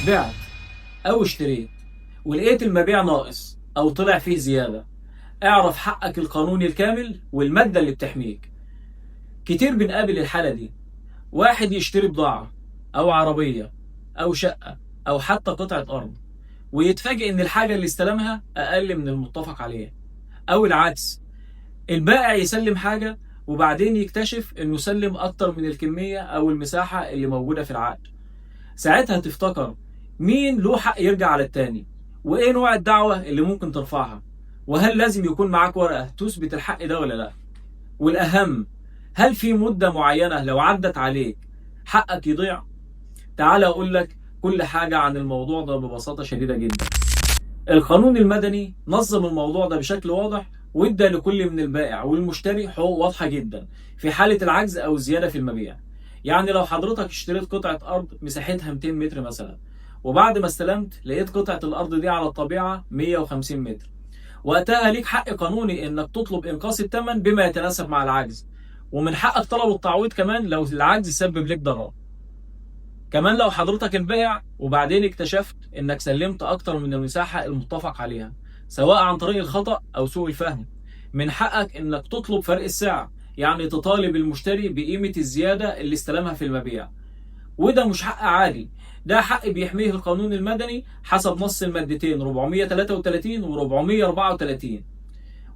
بعت أو اشتريت ولقيت المبيع ناقص أو طلع فيه زيادة، اعرف حقك القانوني الكامل والمادة اللي بتحميك. كتير بنقابل الحالة دي، واحد يشتري بضاعة أو عربية أو شقة أو حتى قطعة أرض، ويتفاجئ إن الحاجة اللي استلمها أقل من المتفق عليه، أو العكس، البائع يسلم حاجة وبعدين يكتشف إنه سلم أكتر من الكمية أو المساحة اللي موجودة في العقد. ساعتها تفتكر مين له حق يرجع على التاني، وايه نوع الدعوة اللي ممكن ترفعها، وهل لازم يكون معاك ورقة تثبت الحق ده ولا لا، والأهم، هل في مدة معينة لو عدت عليك حقك يضيع؟ تعال أقول لك كل حاجة عن الموضوع ده ببساطة شديدة جدا. القانون المدني نظم الموضوع ده بشكل واضح، وادى لكل من البائع والمشتري حقوق واضحة جدا في حالة العجز أو الزيادة في المبيع. يعني لو حضرتك اشتريت قطعة أرض مساحتها 200 متر مثلا، وبعد ما استلمت لقيت قطعة الأرض دي على الطبيعة 150 متر، وقتها ليك حق قانوني إنك تطلب إنقاص الثمن بما يتناسب مع العجز، ومن حقك طلب التعويض كمان لو العجز سبب لك ضرر. كمان لو حضرتك البائع وبعدين اكتشفت انك سلمت اكتر من المساحة المتفق عليها، سواء عن طريق الخطأ او سوء الفهم، من حقك انك تطلب فرق السعر، يعني تطالب المشتري بقيمة الزيادة اللي استلمها في المبيع. وده مش حق عادي، ده حق بيحميه القانون المدني حسب نص المادتين 433 و 434،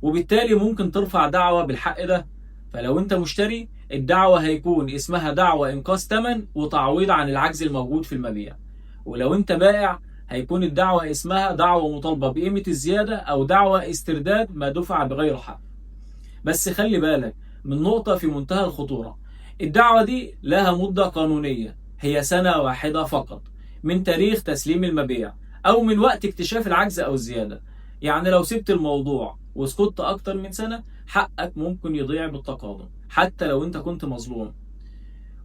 وبالتالي ممكن ترفع دعوة بالحق ده. فلو انت مشتري، الدعوة هيكون اسمها دعوة انقاص ثمن وتعويض عن العجز الموجود في المبيع. ولو انت بائع، هيكون الدعوة اسمها دعوة مطالبة بقيمة الزيادة او دعوة استرداد ما دفع بغير حق. بس خلي بالك من نقطة في منتهى الخطورة، الدعوة دي لها مدة قانونية هي سنة واحدة فقط من تاريخ تسليم المبيع أو من وقت اكتشاف العجز أو الزيادة. يعني لو سبت الموضوع وسكت أكتر من سنة، حقك ممكن يضيع بالتقاضي حتى لو أنت كنت مظلوم.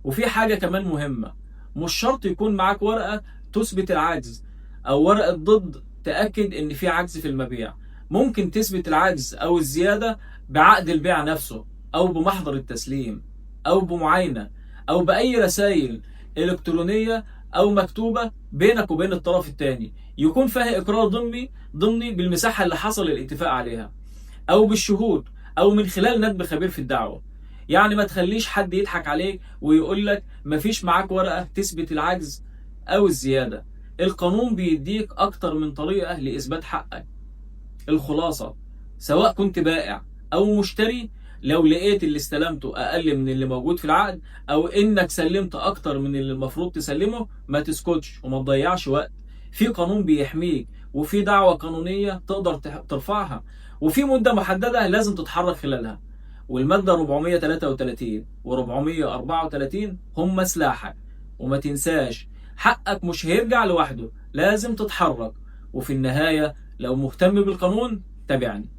وفي حاجة كمان مهمة، مش شرط يكون معاك ورقة تثبت العجز أو ورقة ضد تأكد إن في عجز في المبيع. ممكن تثبت العجز أو الزيادة بعقد البيع نفسه، أو بمحضر التسليم، أو بمعاينة، أو بأي رسائل إلكترونية أو مكتوبة بينك وبين الطرف الثاني يكون فيها إقرار ضمني بالمساحة اللي حصل الاتفاق عليها، او بالشهود، او من خلال ندب خبير في الدعوه. يعني ما تخليش حد يضحك عليك ويقول لك مفيش معاك ورقه تثبت العجز او الزياده. القانون بيديك اكتر من طريقه لاثبات حقك. الخلاصه، سواء كنت بائع او مشتري، لو لقيت اللي استلمته اقل من اللي موجود في العقد، او انك سلمت اكتر من اللي المفروض تسلمه، ما تسكتش وما تضيعش وقت. في قانون بيحميك، وفي دعوة قانونية تقدر ترفعها، وفي مدة محددة لازم تتحرك خلالها. والمادة 433 و 434 هم سلاحك. وما تنساش، حقك مش هيرجع لوحده، لازم تتحرك. وفي النهاية، لو مهتم بالقانون، تابعني.